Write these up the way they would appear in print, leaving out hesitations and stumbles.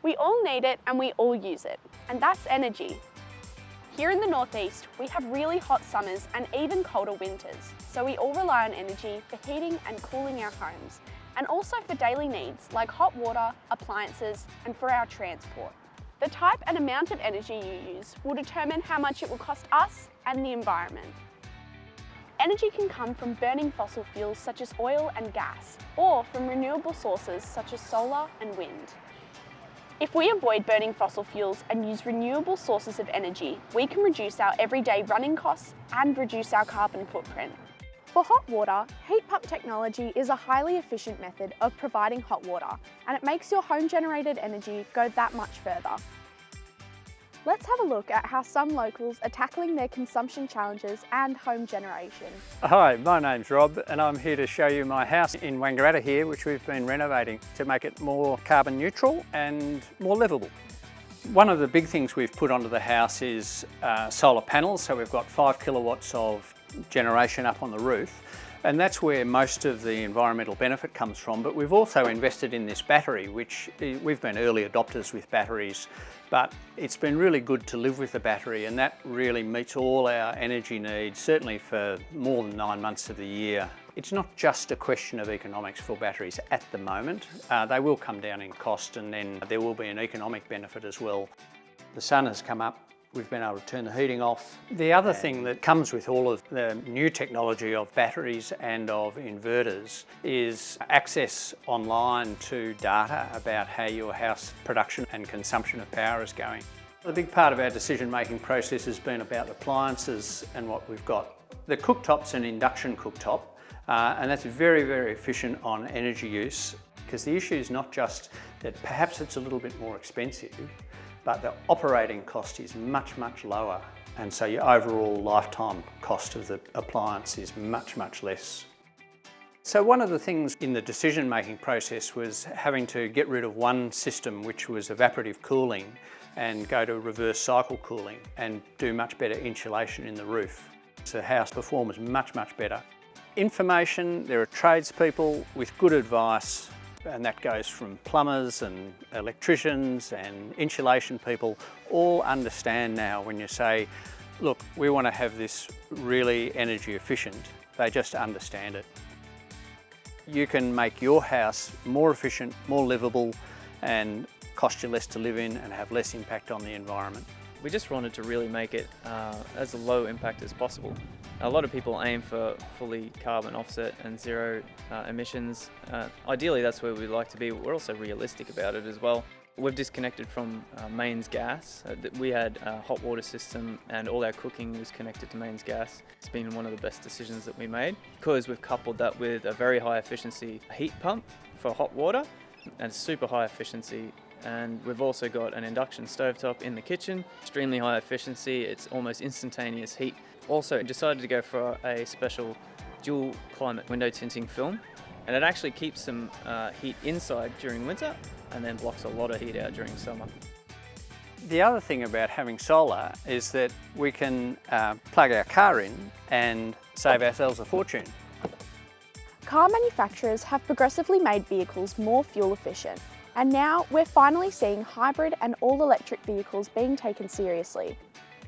We all need it and we all use it, and that's energy. Here in the northeast, we have really hot summers and even colder winters, so we all rely on energy for heating and cooling our homes, and also for daily needs like hot water, appliances, and for our transport. The type and amount of energy you use will determine how much it will cost us and the environment. Energy can come from burning fossil fuels such as oil and gas, or from renewable sources such as solar and wind. If we avoid burning fossil fuels and use renewable sources of energy, we can reduce our everyday running costs and reduce our carbon footprint. For hot water, heat pump technology is a highly efficient method of providing hot water, and it makes your home-generated energy go that much further. Let's have a look at how some locals are tackling their consumption challenges and home generation. Hi, my name's Rob and I'm here to show you my house in Wangaratta here, which we've been renovating to make it more carbon neutral and more livable. One of the big things we've put onto the house is solar panels, so we've got 5 kilowatts of generation up on the roof, and that's where most of the environmental benefit comes from. But we've also invested in this battery, which we've been early adopters with batteries, but it's been really good to live with the battery, and that really meets all our energy needs, certainly for more than 9 months of the year. It's not just a question of economics for batteries at the moment. They will come down in cost, and then there will be an economic benefit as well. The sun has come up. We've been able to turn the heating off. The other thing that comes with all of the new technology of batteries and of inverters is access online to data about how your house production and consumption of power is going. The big part of our decision-making process has been about appliances and what we've got. The cooktop's an induction cooktop, and that's very, very efficient on energy use, because the issue is not just that perhaps it's a little bit more expensive, but the operating cost is much, much lower. And so your overall lifetime cost of the appliance is much, much less. So one of the things in the decision-making process was having to get rid of one system, which was evaporative cooling, and go to reverse cycle cooling and do much better insulation in the roof. So the house performs much, much better. Information, there are tradespeople with good advice, and that goes from plumbers and electricians and insulation people, all understand now when you say, look, we want to have this really energy efficient. They just understand it. You can make your house more efficient, more livable, and cost you less to live in and have less impact on the environment. We just wanted to really make it as low impact as possible. A lot of people aim for fully carbon offset and zero emissions. Ideally, that's where we'd like to be, but we're also realistic about it as well. We've disconnected from mains gas. We had a hot water system and all our cooking was connected to mains gas. It's been one of the best decisions that we made, because we've coupled that with a very high efficiency heat pump for hot water and super high efficiency. And we've also got an induction stovetop in the kitchen, extremely high efficiency, it's almost instantaneous heat. Also decided to go for a special dual climate window tinting film, and it actually keeps some heat inside during winter and then blocks a lot of heat out during summer. The other thing about having solar is that we can plug our car in and save ourselves a fortune. Car manufacturers have progressively made vehicles more fuel efficient, and now we're finally seeing hybrid and all-electric vehicles being taken seriously.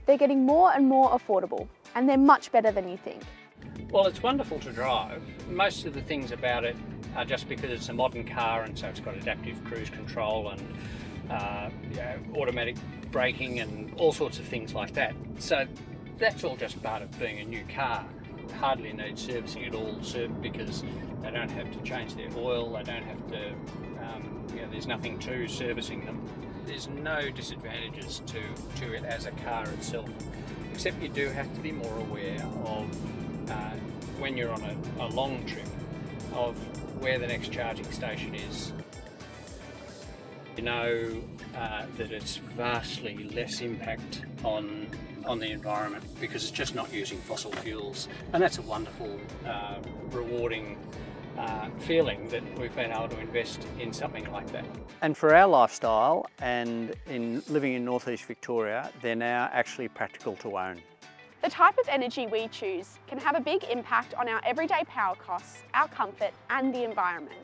They're getting more and more affordable, and they're much better than you think. Well, it's wonderful to drive. Most of the things about it are just because it's a modern car, and so it's got adaptive cruise control and automatic braking and all sorts of things like that. So that's all just part of being a new car. Hardly needs servicing at all, because they don't have to change their oil, they don't have to, there's nothing to servicing them. There's no disadvantages to it as a car itself, except you do have to be more aware of, when you're on a long trip, of where the next charging station is. You know that it's vastly less impact on the environment because it's just not using fossil fuels, and that's a wonderful, rewarding feeling that we've been able to invest in something like that. And for our lifestyle and in living in northeast Victoria, they're now actually practical to own. The type of energy we choose can have a big impact on our everyday power costs, our comfort and the environment.